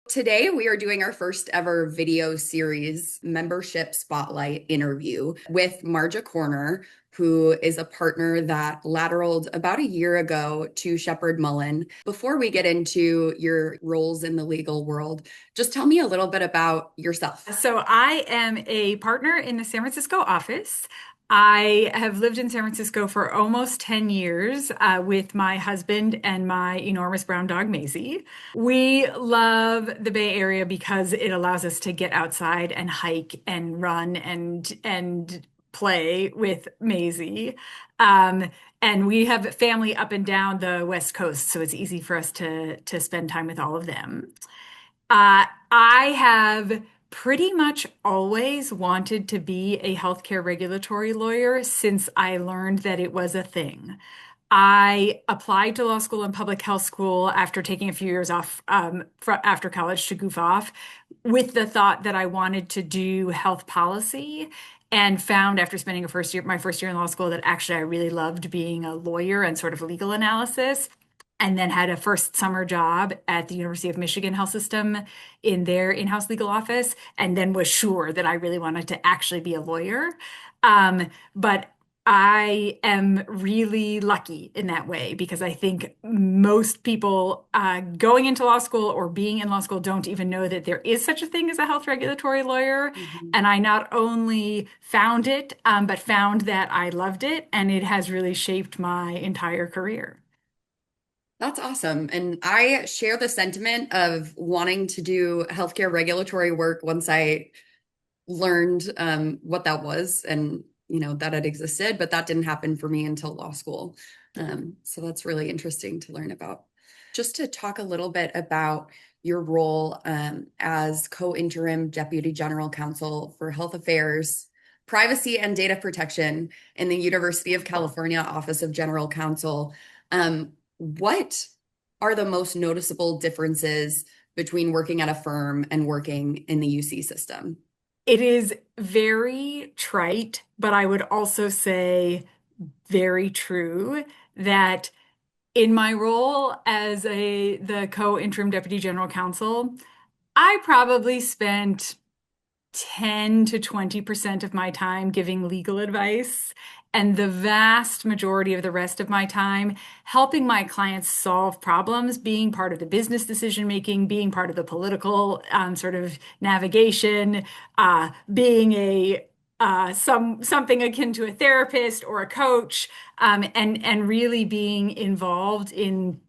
Today, we are doing our first ever video series membership spotlight interview with Margia Corner, who is a partner that lateraled about a year ago to Sheppard Mullen. Before we get into your roles in the legal world, just tell me a little bit about yourself. So I am a partner in the San Francisco office. I have lived in San Francisco for almost 10 years with my husband and my enormous brown dog, Maisie. We love the Bay Area because it allows us to get outside and hike and run and play with Maisie. Um, and we have family up and down the West Coast, so it's easy for us to spend time with all of them. I have pretty much always wanted to be a healthcare regulatory lawyer since I learned that it was a thing. I applied to law school and public health school after taking a few years off after college to goof off with the thought that I wanted to do health policy and found after spending my first year in law school that actually I really loved being a lawyer and sort of legal analysis and then had a first summer job at the University of Michigan Health System in their in-house legal office, and then was sure that I really wanted to actually be a lawyer. But I am really lucky in that way because I think most people going into law school or being in law school don't even know that there is such a thing as a health regulatory lawyer. Mhm. And I not only found it, but found that I loved it, and it has really shaped my entire career. That's awesome. And I share the sentiment of wanting to do healthcare regulatory work once I learned what that was and that it existed, but that didn't happen for me until law school. So that's really interesting to learn about. Just to talk a little bit about your role as co-interim deputy general counsel for health affairs, privacy and data protection in the University of California Office of General Counsel. What are the most noticeable differences between working at a firm and working in the UC system? It is very trite, but I would also say very true that in my role as the co-interim deputy general counsel, I probably spent 10 to 20% of my time giving legal advice, and the vast majority of the rest of my time helping my clients solve problems, being part of the business decision making, being part of the political sort of navigation, being a something akin to a therapist or a coach, and really being involved in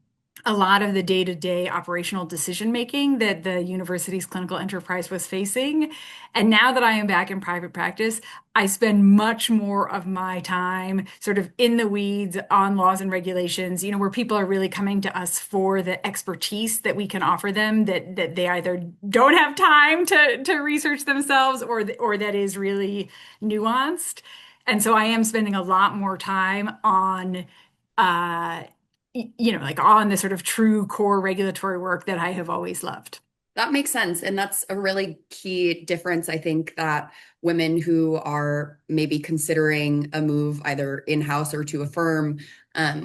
a lot of the day-to-day operational decision making that the university's clinical enterprise was facing. And now that I am back in private practice, I spend much more of my time sort of in the weeds on laws and regulations, where people are really coming to us for the expertise that we can offer them that they either don't have time to research themselves or that is really nuanced. And so I am spending a lot more time on uh, like on the sort of true core regulatory work that I have always loved. That makes sense. And that's a really key difference, I think, that women who are maybe considering a move either in-house or to a firm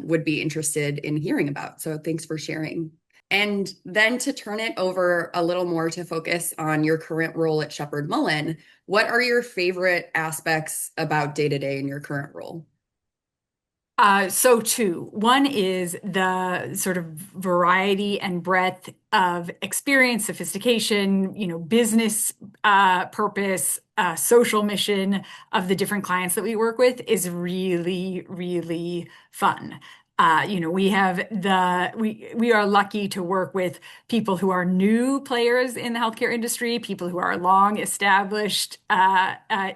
would be interested in hearing about. So thanks for sharing. And then to turn it over a little more to focus on your current role at Sheppard Mullen, what are your favorite aspects about day-to-day in your current role? So two. One is the sort of variety and breadth of experience, sophistication, business purpose, social mission of the different clients that we work with is really, really fun. We are lucky to work with people who are new players in the healthcare industry, people who are long established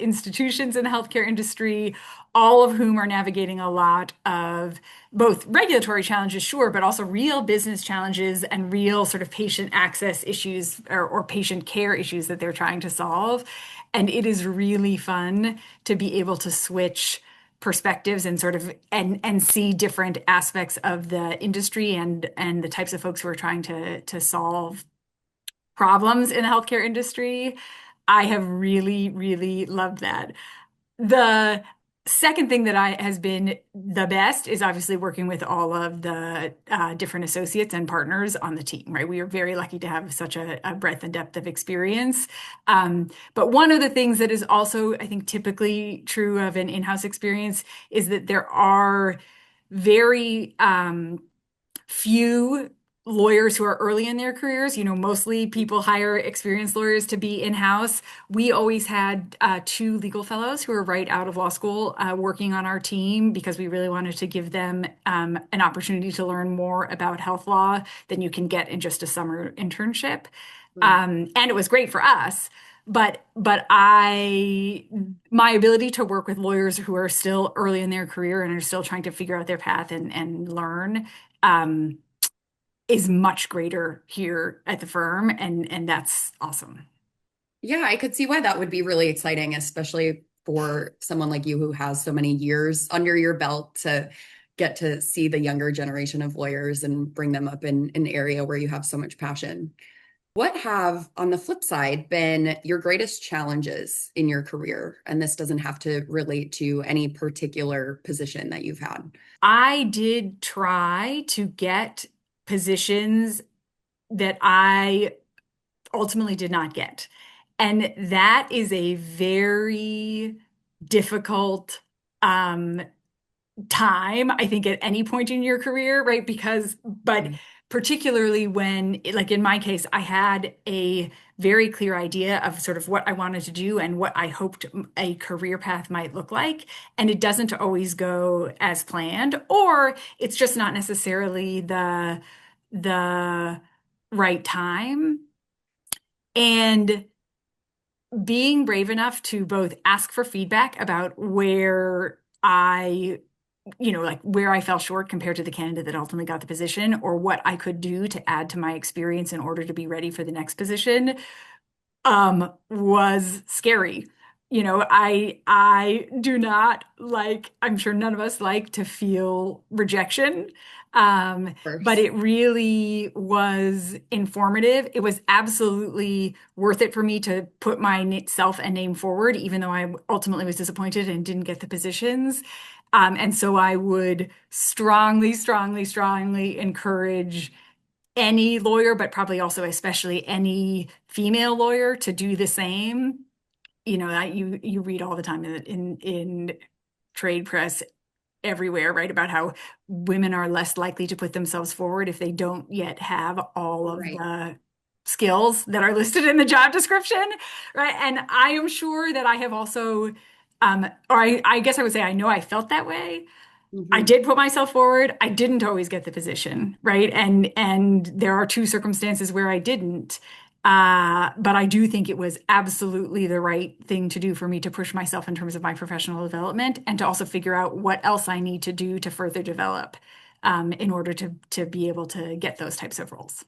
institutions in the healthcare industry, all of whom are navigating a lot of both regulatory challenges, sure, but also real business challenges and real sort of patient access issues or patient care issues that they're trying to solve. And it is really fun to be able to switch perspectives and sort of and see different aspects of the industry and the types of folks who are trying to solve problems in the healthcare industry. I have really, really loved that. The Second thing that I has been the best is obviously working with all of the different associates and partners on the team, right? We are very lucky to have such a breadth and depth of experience. But one of the things that is also, I think, typically true of an in-house experience is that there are very few lawyers who are early in their careers. Mostly people hire experienced lawyers to be in-house. We always had two legal fellows who were right out of law school working on our team because we really wanted to give them an opportunity to learn more about health law than you can get in just a summer internship. Right. And it was great for us. But my ability to work with lawyers who are still early in their career and are still trying to figure out their path and learn um, is much greater here at the firm, and that's awesome. Yeah, I could see why that would be really exciting, especially for someone like you who has so many years under your belt to get to see the younger generation of lawyers and bring them up in an area where you have so much passion. What have, on the flip side, been your greatest challenges in your career? And this doesn't have to relate to any particular position that you've had. I did try to get positions that I ultimately did not get. And that is a very difficult um, time, I think, at any point in your career, right? But Mm. particularly when, like in my case, I had a very clear idea of sort of what I wanted to do and what I hoped a career path might look like. And it doesn't always go as planned, or it's just not necessarily the right time. And being brave enough to both ask for feedback about like where I fell short compared to the candidate that ultimately got the position, or what I could do to add to my experience in order to be ready for the next position, was scary. I do not like, I'm sure none of us like to feel rejection. But First. it really was informative. It was absolutely worth it for me to put myself and name forward, even though I ultimately was disappointed and didn't get the positions. And so I would strongly, strongly, strongly encourage any lawyer, but probably also especially any female lawyer, to do the same. That you read all the time in trade press everywhere, right, about how women are less likely to put themselves forward if they don't yet have all of Right. the skills that are listed in the job description, right? And I am sure that I have also, or I guess I would say I know I felt that way. I Mhm. did put myself forward. I didn't always get the position, right? And there are two circumstances where I didn't. But I do think it was absolutely the right thing to do for me to push myself in terms of my professional development and to also figure out what else I need to do to further develop in order to be able to get those types of roles.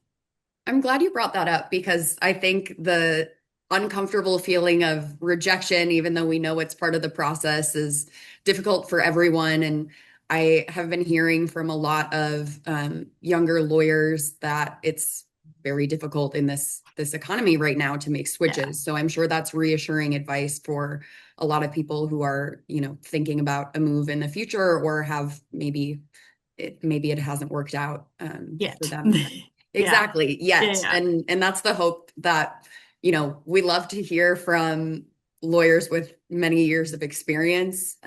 I'm glad you brought that up because I think the uncomfortable feeling of rejection, even though we know it's part of the process, is difficult for everyone. And I have been hearing from a lot of younger lawyers that it's very difficult in this economy right now to make Yeah. switches. So I'm sure that's reassuring advice for a lot of people who are, thinking about a move in the future or have maybe it hasn't worked out for Yet. them. Yeah. Exactly. Yeah. Yet. Yeah. And that's the hope that, we love to hear from lawyers with many years of experience,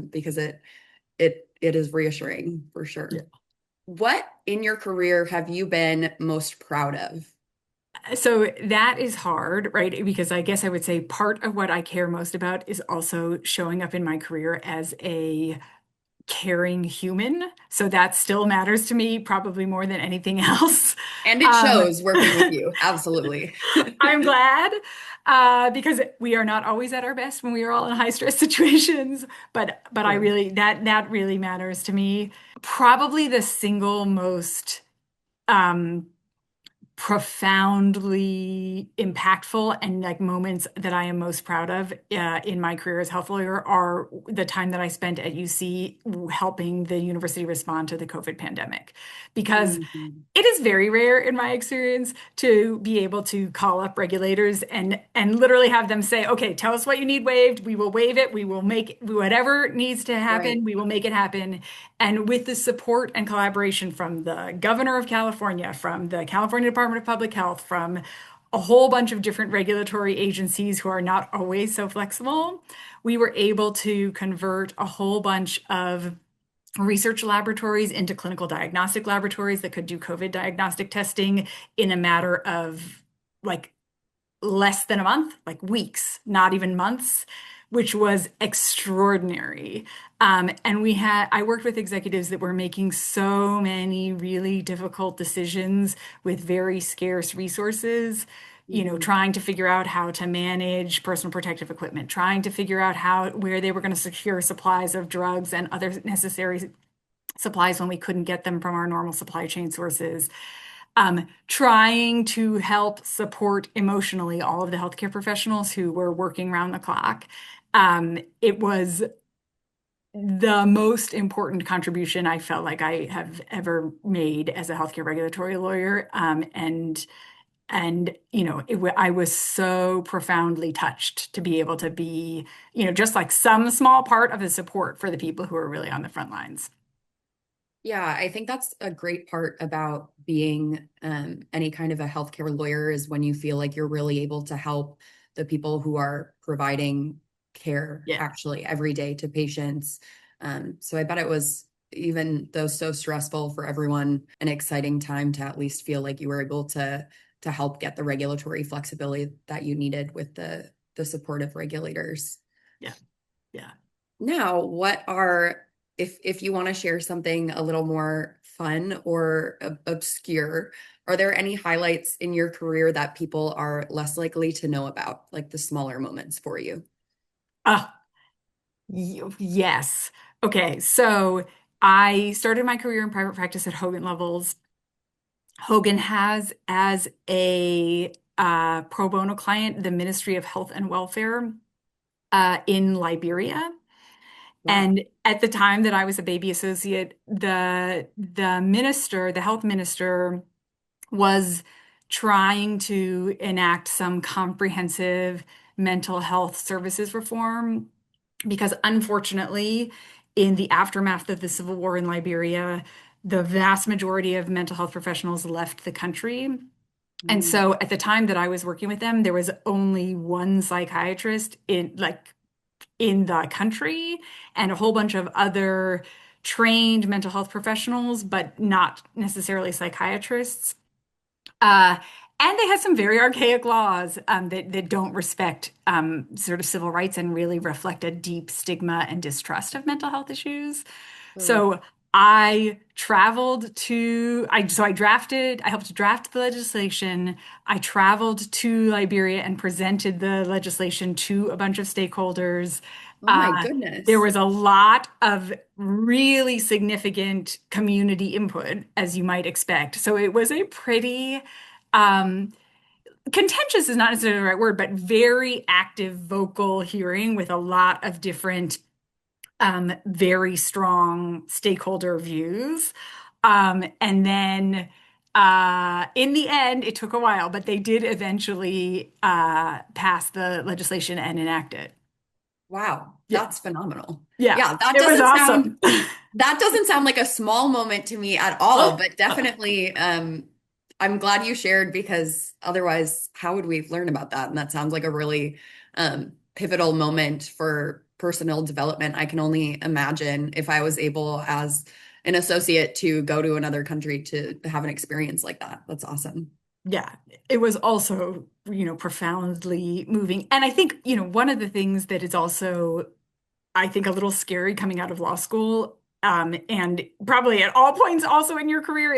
because it is reassuring for Yeah. sure. What in your career have you been most proud of? So that is hard, right? Because I guess I would say part of what I care most about is also showing up in my career as a caring human. So that still matters to me, probably more than anything else. And it Um, shows working with you. Absolutely. I'm glad because we are not always at our best when we are all in high stress situations. But I Sure. really that really matters to me. Probably the single most um, profoundly impactful and like moments that I am most proud of in my career as health lawyer are the time that I spent at UC helping the university respond to the COVID pandemic. Because Mhm. it is very rare in my experience to be able to call up regulators and literally have them say, okay, tell us what you need waived. We will waive it. We will make whatever needs to Right, happen. We will make it happen. And with the support and collaboration from the governor of California, from the California Department of Public Health, from a whole bunch of different regulatory agencies who are not always so flexible, we were able to convert a whole bunch of research laboratories into clinical diagnostic laboratories that could do COVID diagnostic testing in a matter of like less than a month, like weeks, not even months, which was extraordinary. And I worked with executives that were making so many really difficult decisions with very scarce resources, Mhm. trying to figure out how to manage personal protective equipment, trying to figure out where they were going to secure supplies of drugs and other necessary supplies when we couldn't get them from our normal supply chain sources, trying to help support emotionally all of the healthcare professionals who were working round the clock. It was the most important contribution I felt like I have ever made as a healthcare regulatory lawyer. I was so profoundly touched to be able to be, just like some small part of the support for the people who are really on the front lines. Yeah, I think that's a great part about being any kind of a healthcare lawyer is when you feel like you're really able to help the people who are providing care Yeah. actually every day to patients. So I bet it was, even though so stressful for everyone, an exciting time to at least feel like you were able to help get the regulatory flexibility that you needed with the support of regulators. Yeah. Yeah. Now, what are, if you want to share something a little more fun or obscure, are there any highlights in your career that people are less likely to know about, like the smaller moments for you? Ah, yes. Okay. So I started my career in private practice at Hogan Levels. Hogan has as a pro bono client the Ministry of Health and Welfare in Liberia. Wow. And at the time that I was a baby associate, the health minister, was trying to enact some comprehensive mental health services reform because unfortunately, in the aftermath of the civil war in Liberia, the vast majority of mental health professionals left the country. And Mm. so at the time that I was working with them, there was only one psychiatrist in the country and a whole bunch of other trained mental health professionals, but not necessarily psychiatrists. Uh, and they had some very archaic laws that don't respect sort of civil rights and really reflect a deep stigma and distrust of mental health issues. Sure. So I helped draft the legislation. I traveled to Liberia and presented the legislation to a bunch of stakeholders. Oh my Uh, there goodness. was a lot of really significant community input, as you might expect. So it was a pretty um, contentious is not necessarily the right word, but very active vocal hearing with a lot of different very strong stakeholder views. And then in the end, it took a while, but they did eventually pass the legislation and enact it. Wow, Yeah. that's phenomenal. Yeah. Yeah, that It was doesn't sound awesome. that doesn't sound like a small moment to me at all, but definitely I'm glad you shared because otherwise how would we learn about that? And that sounds like a really pivotal moment for personal development. I can only imagine if I was able as an associate to go to another country to have an experience like that. That's awesome. Yeah, it was also, profoundly moving. And I think, one of the things that is also I think a little scary coming out of law school, and probably at all points also in your career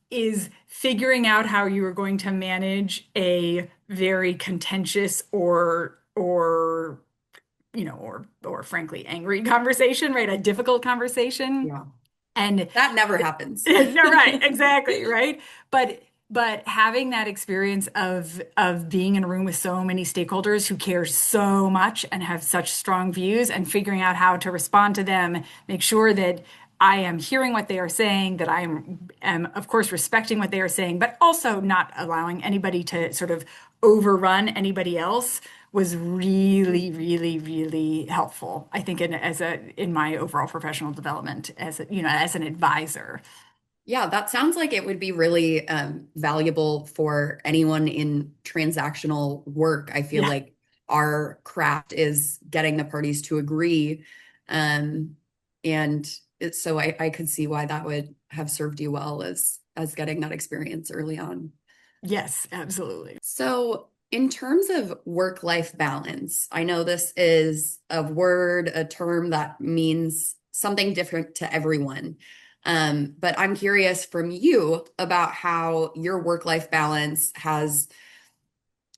is figuring out how you are going to manage a very contentious or frankly angry conversation, right? A difficult conversation. Yeah. And That never happens. no, right, exactly, right. But But having that experience of being in a room with so many stakeholders who care so much and have such strong views and figuring out how to respond to them, make sure that I am hearing what they are saying, that am of course respecting what they are saying, but also not allowing anybody to sort of overrun anybody else was really, really, really helpful. I think in my overall professional development as as an advisor. Yeah, that sounds like it would be really valuable for anyone in transactional work. I feel Yeah. like our craft is getting the parties to agree. Um, and so I could see why that would have served you well as getting that experience early on. Yes, absolutely. So, in terms of work-life balance, I know this is a word, a term that means something different to everyone. But I'm curious from you about how your work-life balance has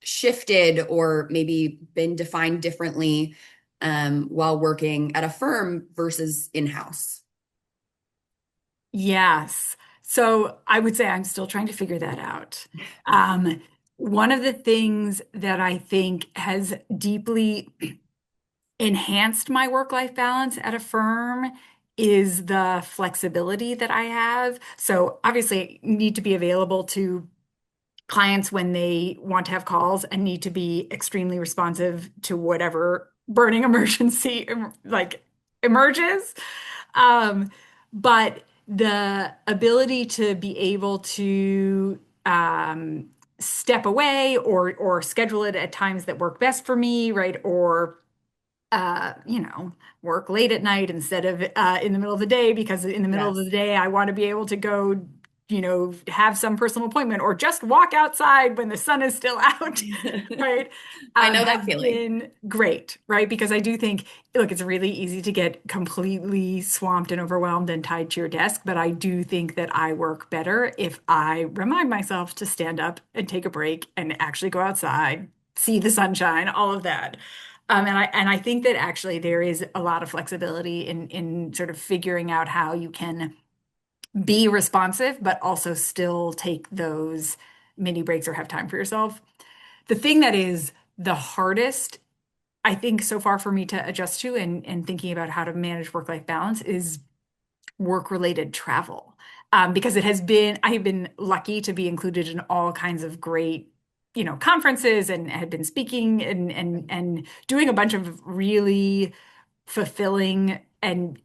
shifted or maybe been defined differently while working at a firm versus in-house. Yes. So I would say I'm still trying to figure that out. Um, One of the things that I think has deeply enhanced my work-life balance at a firm is the flexibility that I have. So obviously, I need to be available to clients when they want to have calls and need to be extremely responsive to whatever burning emergency like emerges. Um, but the ability to be able to step away or schedule it at times that work best for me, right? Or work late at night instead of in the middle of the day because in the middle of the Yes. day I want to be able to go, have some personal appointment or just walk outside when the sun is still out, right? I know that Have feeling. been great, right? Because I do think, look, it's really easy to get completely swamped and overwhelmed and tied to your desk, but I do think that I work better if I remind myself to stand up and take a break and actually go outside, see the sunshine, all of that. And I think that actually there is a lot of flexibility in sort of figuring out how you can be responsive, but also still take those mini breaks or have time for yourself. The thing that is the hardest, I think, so far for me to adjust to and thinking about how to manage work-life balance is work-related travel. Because I have been lucky to be included in all kinds of great, conferences and had been speaking and doing a bunch of really fulfilling and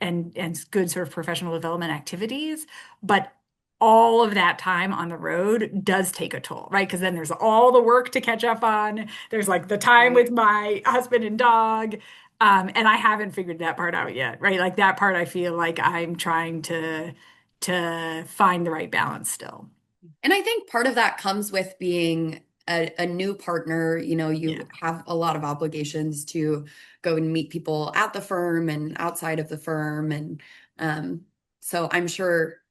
good sort of professional development activities. But all of that time on the road does take a toll, right? Because then there's all the work to catch up on. There's like the time with Right. my husband and dog. And I haven't figured that part out yet, right? Like that part, I feel like I'm trying to find the right balance still. And I think part of that comes with being a new partner. You know, Yeah. you have a lot of obligations to go and meet people at the firm and outside of the firm. And um, so I'm sure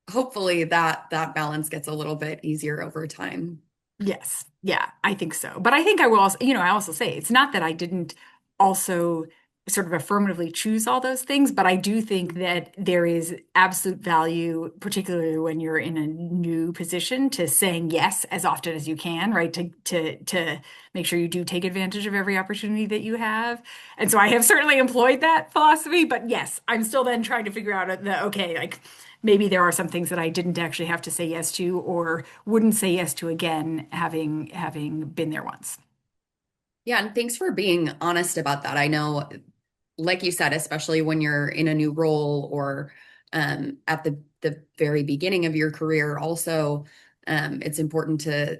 hopefully that balance gets a little bit easier over time. Yes. Yeah, I think so. But I think I will also, I also say it's not that I didn't also sort of affirmatively choose all those things, but I do think that there is absolute value, particularly when you're in a new position, to saying yes as often as you can, right? To make sure you do take advantage of every opportunity that you have. And so I have certainly employed that philosophy, but yes, I'm still then trying to figure out okay, like maybe there are some things that I didn't actually have to say yes to or wouldn't say yes to again, having been there once. Yeah, and thanks for being honest about that. I know, like you said, especially when you're in a new role or at the very beginning of your career, also, it's important to,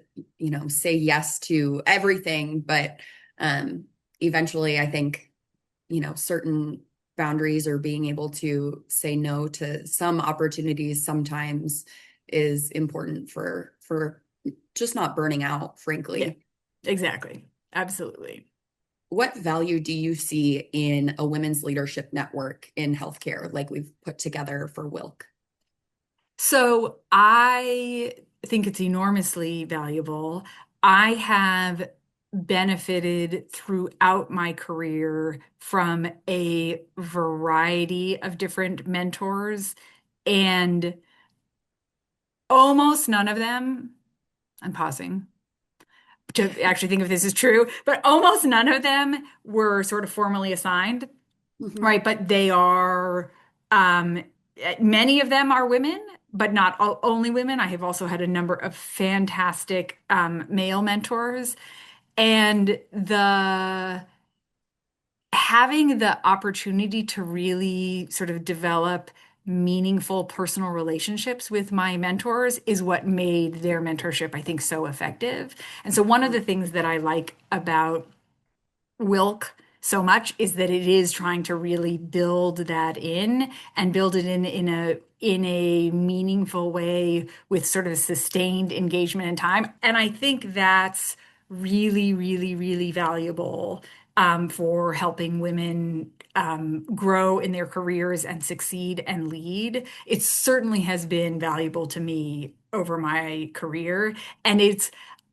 say yes to everything. But um, eventually, I think, certain boundaries or being able to say no to some opportunities sometimes is important for just not burning out, Yeah, frankly. exactly. Absolutely. What value do you see in a women's leadership network in healthcare, like we've put together for Wilk? So I think it's enormously valuable. I have benefited throughout my career from a variety of different mentors, and almost none of them. I'm pausing to actually think if this is true, but almost none of them were sort of formally assigned, Hmm. right? But they are, um, many of them are women, but not all, only women. I have also had a number of fantastic male mentors, and the having the opportunity to really sort of develop meaningful personal relationships with my mentors is what made their mentorship, I think, so effective. And so one of the things that I like about Wilk so much is that it is trying to really build that in and build it in a meaningful way with sort of sustained engagement and time. And I think that's really, really, really valuable for helping women grow in their careers and succeed and lead. It certainly has been valuable to me over my career. And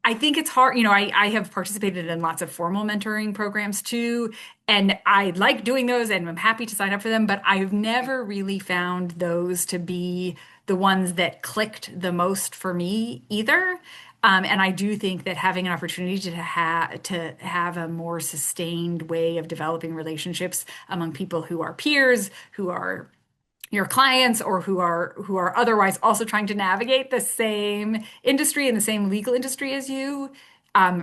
I think it's hard. I have participated in lots of formal mentoring programs too, and I like doing those and I'm happy to sign up for them, but I've never really found those to be the ones that clicked the most for me either. And I do think that having an opportunity to have a more sustained way of developing relationships among people who are peers, who are your clients, or who are otherwise also trying to navigate the same industry and the same legal industry as you,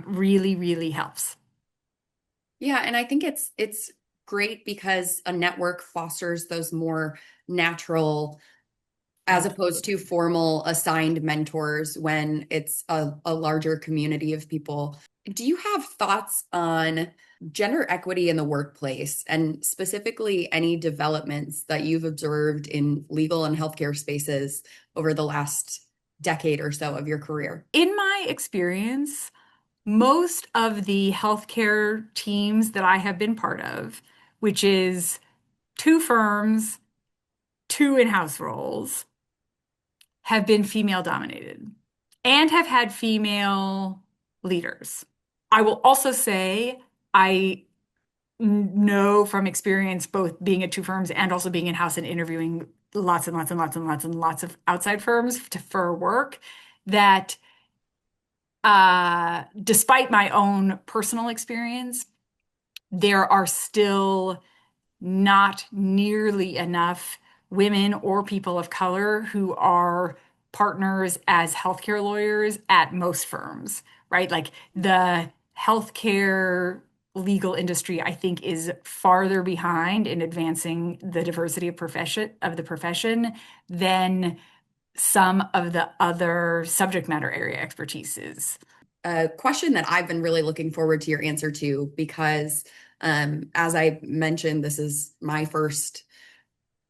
really, really helps. Yeah, and I think it's great because a network fosters those more natural as opposed to Absolutely. formal assigned mentors when it's a larger community of people. Do you have thoughts on gender equity in the workplace and specifically any developments that you've observed in legal and healthcare spaces over the last decade or so of your career? In my experience, most of the healthcare teams that I have been part of, which is two firms, two in-house roles, have been female dominated and have had female leaders. I will also say I know from experience, both being at two firms and also being in-house and interviewing lots and lots and lots and lots and lots of outside firms for work, that despite my own personal experience, there are still not nearly enough women or people of color who are partners as healthcare lawyers at most firms, right? Like the healthcare legal industry, I think, is farther behind in advancing the diversity of the profession than some of the other subject matter area expertises. A question that I've been really looking forward to your answer to because, as I mentioned, this is my first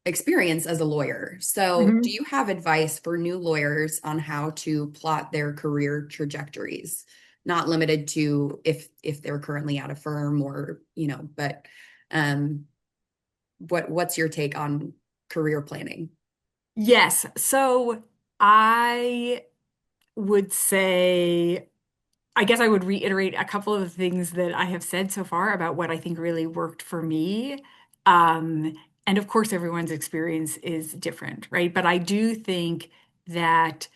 experience as a lawyer. So, do Mhm. you have advice for new lawyers on how to plot their career trajectories? Not limited to if they're currently at a firm or, but um, what's your take on career planning? Yes. So I would say, I guess I would reiterate a couple of the things that I have said so far about what I think really worked for me. Um, and of course, everyone's experience is different, right? But I do think that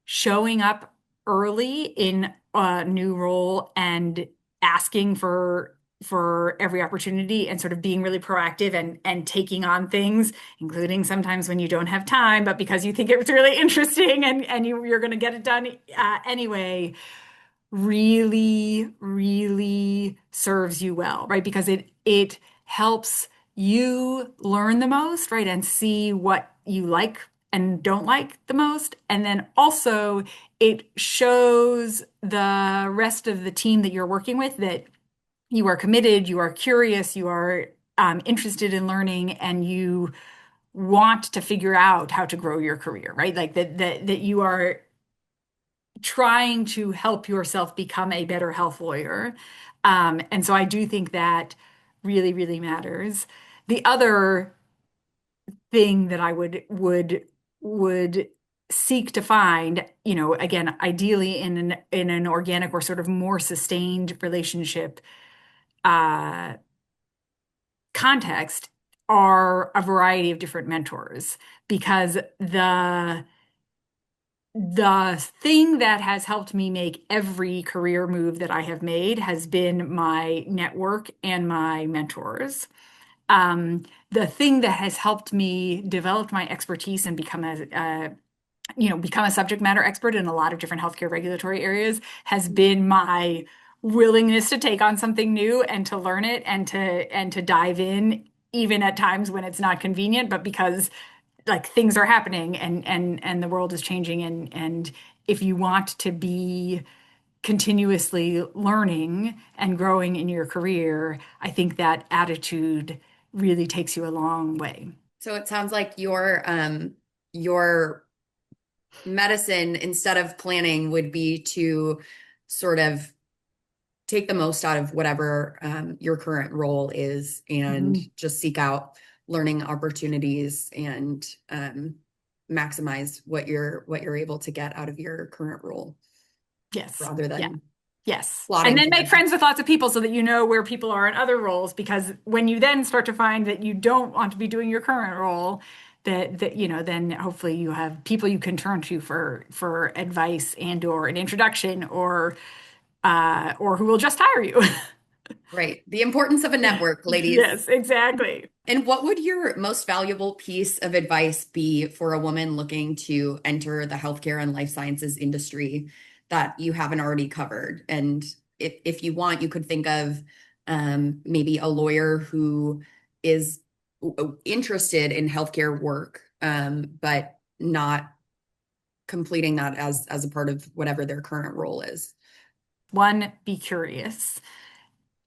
showing up early in a new role and asking for every opportunity and sort of being really proactive and taking on things, including sometimes when you don't have time, but because you think it's really interesting and you're going to get it done anyway, really, really serves you well, right? Because it helps you learn the most, right? And see what you like and don't like the most. And then also it shows the rest of the team that you're working with that you are committed, you are curious, you are interested in learning, and you want to figure out how to grow your career, right? Like that you are trying to help yourself become a better health lawyer. And so I do think that really, really matters. The other thing that I would seek to find, again, ideally in an organic or sort of more sustained relationship uh, context, are a variety of different mentors because the the thing that has helped me make every career move that I have made has been my network and my mentors. The thing that has helped me develop my expertise and become become a subject matter expert in a lot of different healthcare regulatory areas has been my willingness to take on something new and to learn it and to dive in even at times when it's not convenient, but because like things are happening and the world is changing and if you want to be continuously learning and growing in your career, I think that attitude really takes you a long way. So it sounds like your medicine, instead of planning, would be to sort of take the most out of whatever your current role is and Mhm. just seek out learning opportunities and maximize what you're able to get out of your current role Yes. rather Yeah. than Yes. And plotting then for make them. friends with lots of people so that you know where people are in other roles, because when you then start to find that you don't want to be doing your current role, then hopefully you have people you can turn to for advice and or an introduction or who will just hire you. Right. The importance of a network, ladies. Yes, exactly. And what would your most valuable piece of advice be for a woman looking to enter the healthcare and life sciences industry that you haven't already covered? And if you want, you could think of maybe a lawyer who is interested in healthcare work, but not completing that as a part of whatever their current role is. One, be curious.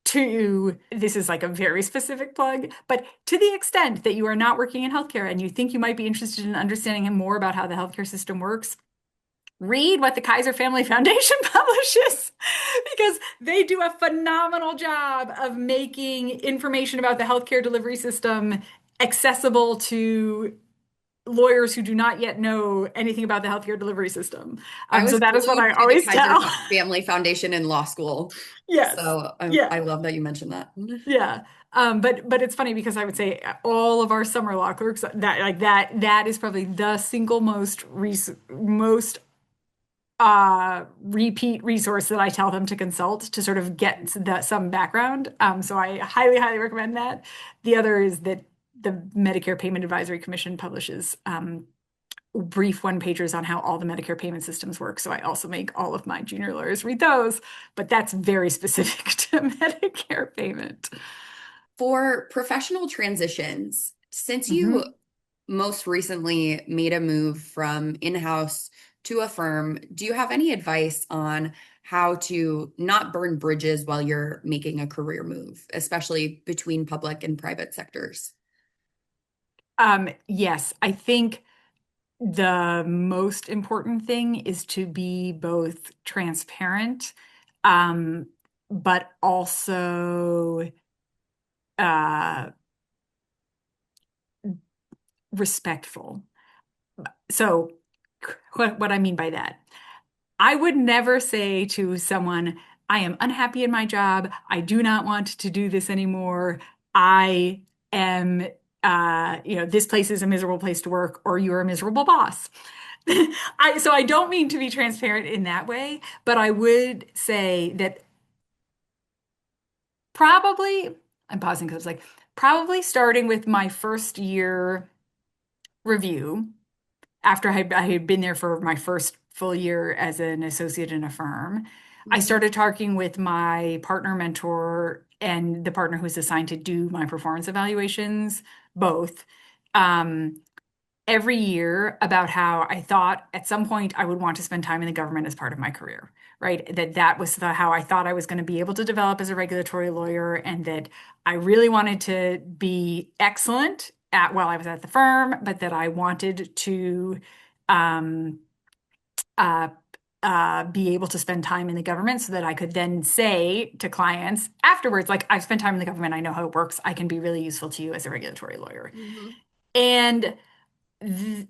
Two, this is like a very specific plug, but to the extent that you are not working in healthcare and you think you might be interested in understanding more about how the healthcare system works, read what the Kaiser Family Foundation publishes because they do a phenomenal job of making information about the healthcare delivery system accessible to lawyers who do not yet know anything about the healthcare delivery system. I So was that is what glued I to the always Kaiser tell. Family Foundation in law school. Yes. So I Yeah. love that you mentioned that. Yeah. But it's funny because I would say all of our summer law clerks that is probably the single most repeat resource that I tell them to consult to sort of get some background. So I highly, highly recommend that. The other is that the Medicare Payment Advisory Commission publishes brief one pagers on how all the Medicare payment systems work. So I also make all of my junior lawyers read those, but that's very specific to Medicare payment. For professional transitions, since you Mhm. most recently made a move from in-house to a firm, do you have any advice on how to not burn bridges while you're making a career move, especially between public and private sectors? Yes, I think the most important thing is to be both transparent, um, but also uh, respectful. So, what I mean by that, I would never say to someone, I am unhappy in my job. I do not want to do this anymore. I am, this place is a miserable place to work, or you're a miserable boss. So I don't mean to be transparent in that way, but I would say that probably, I'm pausing because like probably starting with my first year review after I had been there for my first full year as an associate in a firm, I Mhm. started talking with my partner mentor and the partner who's assigned to do my performance evaluations, both. Um, every year about how I thought at some point I would want to spend time in the government as part of my career, right? That was how I thought I was going to be able to develop as a regulatory lawyer, and that I really wanted to be excellent at while I was at the firm, but that I wanted to um, uh, be able to spend time in the government so that I could then say to clients afterwards, like, I've spent time in the government, I know how it works, I can be really useful to you as a regulatory lawyer. Mhm. And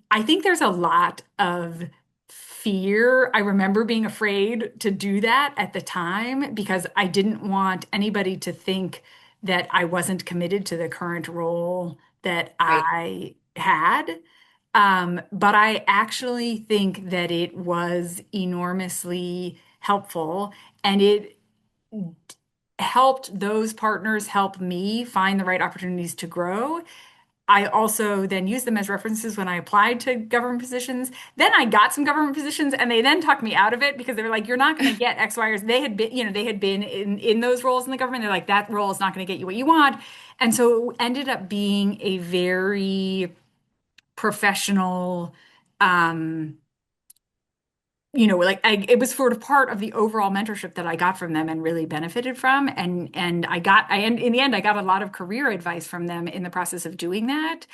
I think there's a lot of fear. I remember being afraid to do that at the time because I didn't want anybody to think that I wasn't committed to the current role that Right. I had. But I actually think that it was enormously helpful, and it helped those partners help me find the right opportunities to grow. I also then used them as references when I applied to government positions. Then I got some government positions and they then talked me out of it because they were like, you're not going to get X, Y, or Z. They had been, they had been in those roles in the government. They're like, that role is not going to get you what you want. And so it ended up being a very professional, um, it was sort of part of the overall mentorship that I got from them and really benefited from. And in the end, I got a lot of career advice from them in the process of doing that.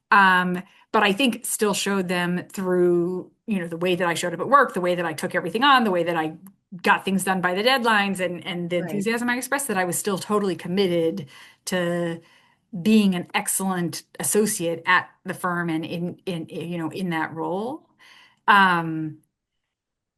But I think still showed them through, the way that I showed up at work, the way that I took everything on, the way that I got things done by the deadlines and the Right. enthusiasm I expressed that I was still totally committed to being an excellent associate at the firm and in that role. Um,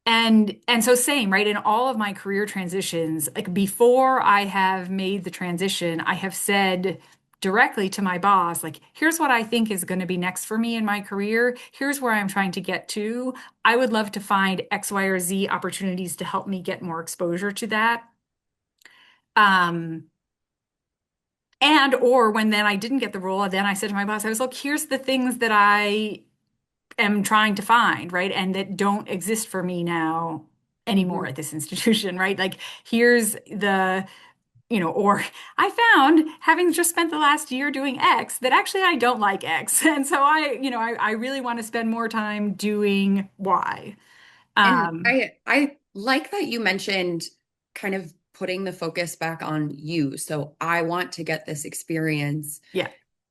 and so same, right? In all of my career transitions, like before I have made the transition, I have said directly to my boss, like, here's what I think is going to be next for me in my career. Here's where I'm trying to get to. I would love to find X, Y, or Z opportunities to help me get more exposure to that. Um, and or when then I didn't get the role, then I said to my boss, I was like, here's the things that I am trying to find, right? And that don't exist for me now anymore Mhm. at this institution, right? Like here's or I found having just spent the last year doing X that actually I don't like X. And so I really want to spend more time doing Y. And Um, I like that you mentioned kind of putting the focus back on you. So I want to get this experience, yeah,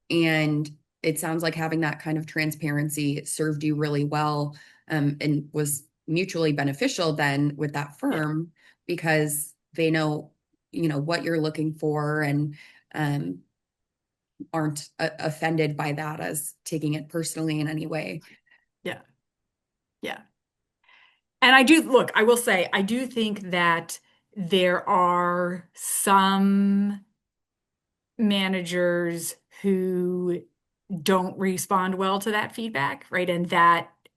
and it sounds like having that kind of transparency served you really well, and was mutually beneficial then with that yeah, firm because they know, what you're looking for, and um, aren't offended by that as taking it personally in any way. yeah, yeah. And I do, look, I will say, I do think that there are some managers who don't respond well to that feedback, right?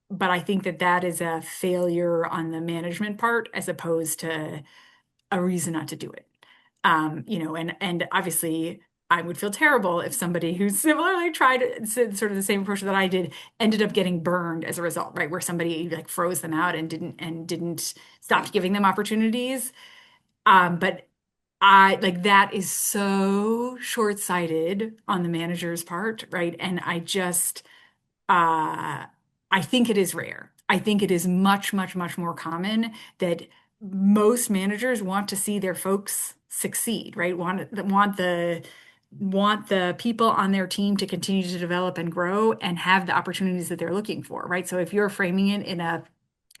But I think that that is a failure on the management part as opposed to a reason not to do it. And obviously I would feel terrible if somebody who similarly tried sort of the same approach that I did ended up getting burned as a result, right? Where somebody like froze them out and didn't stop Right. giving them opportunities. But I like that is so short-sighted on the manager's part, right? And uh, I think it is rare. I think it is much, much, much more common that most managers want to see their folks succeed, right? Want the people on their team to continue to develop and grow and have the opportunities that they're looking for, right? So if you're framing it in a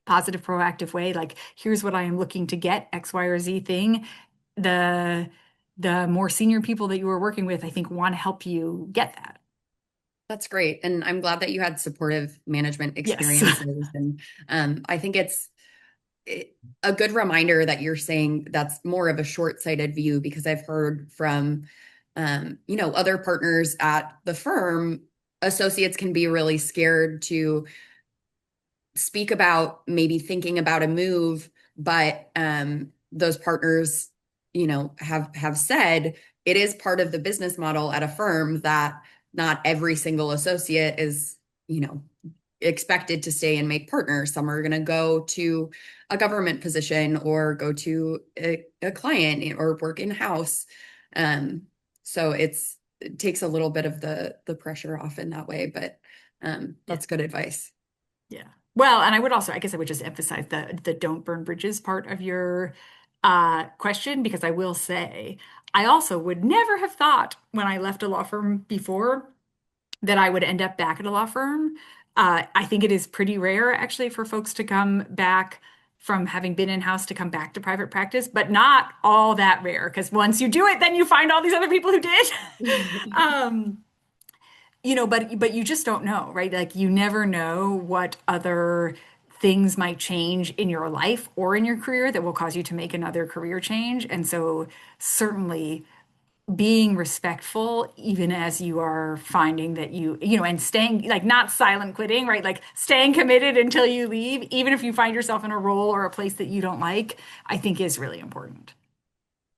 positive, proactive way, like here's what I am looking to get, X, Y, or Z thing, the the more senior people that you are working with, I think, want to help you get that. That's great. And I'm glad that you had supportive management Yes. experiences. And I think a good reminder that you're saying that's more of a short-sighted view, because I've heard from, other partners at the firm, associates can be really scared to speak about maybe thinking about a move, but those partners, have said it is part of the business model at a firm that not every single associate is, you know, expected to stay and make partners. Some are going to go to a government position or go to a client or work in house. Um, so it takes a little bit of the pressure off in that way, but Yeah. that's good advice. Yeah. Well, and I guess I would just emphasize the don't burn bridges part of your question, because I will say I also would never have thought when I left a law firm before that I would end up back at a law firm. I think it is pretty rare actually for folks to come back from having been in-house to come back to private practice, but not all that rare because once you do it, then you find all these other people who did. Um, but you just don't know, right? Like you never know what other things might change in your life or in your career that will cause you to make another career change. And so certainly being respectful even as you are finding that and staying, like, not silent quitting, right? Like staying committed until you leave, even if you find yourself in a role or a place that you don't like, I think is really important.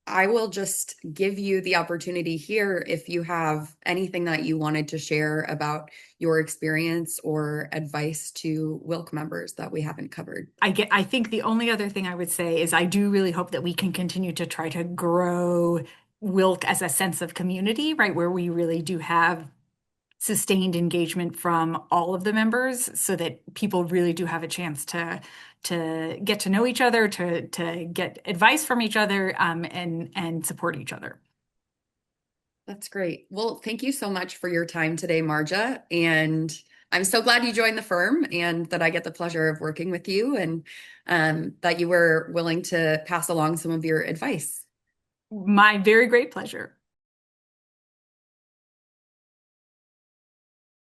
I will just give you the opportunity here if you have anything that you wanted to share about your experience or advice to WILC members that we haven't covered. I think the only other thing I would say is I do really hope that we can continue to try to grow Wilk as a sense of community, right? Where we really do have sustained engagement from all of the members so that people really do have a chance to get to know each other, to get advice from each other, and support each other. That's great. Well, thank you so much for your time today, Margia. And I'm so glad you joined the firm and that I get the pleasure of working with you and that you were willing to pass along some of your advice. My very great pleasure.